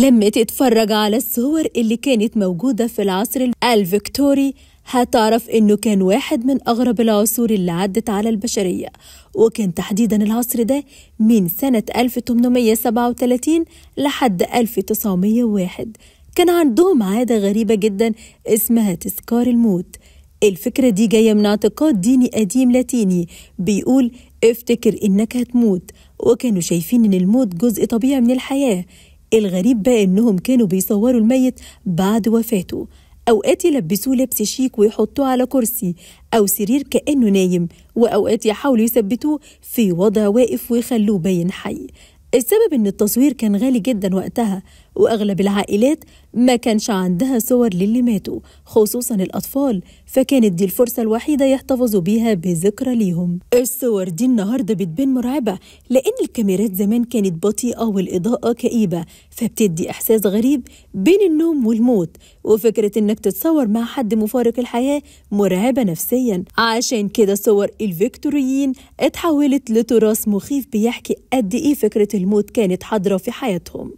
لما تتفرج على الصور اللي كانت موجودة في العصر الفيكتوري هتعرف إنه كان واحد من أغرب العصور اللي عدت على البشرية، وكان تحديداً العصر ده من سنة 1837 لحد 1901. كان عندهم عادة غريبة جداً اسمها تذكار الموت. الفكرة دي جاية من اعتقاد ديني قديم لاتيني بيقول افتكر إنك هتموت، وكانوا شايفين إن الموت جزء طبيعي من الحياة. الغريب بقى إنهم كانوا بيصوروا الميت بعد وفاته، أوقات يلبسوه لبس شيك ويحطوه على كرسي أو سرير كأنه نايم، وأوقات يحاولوا يثبتوه في وضع واقف ويخلوه باين حي. السبب إن التصوير كان غالي جدا وقتها، وأغلب العائلات ما كانش عندها صور للي ماتوا خصوصا الأطفال، فكانت دي الفرصة الوحيدة يحتفظوا بيها بذكرى ليهم. الصور دي النهاردة بتبان مرعبة لأن الكاميرات زمان كانت بطيئة والإضاءة كئيبة، فبتدي إحساس غريب بين النوم والموت، وفكرة إنك تتصور مع حد مفارق الحياة مرعبة نفسيا. عشان كده صور الفيكتوريين اتحولت لتراث مخيف بيحكي قد إيه فكرة الموت كانت حاضرة في حياتهم.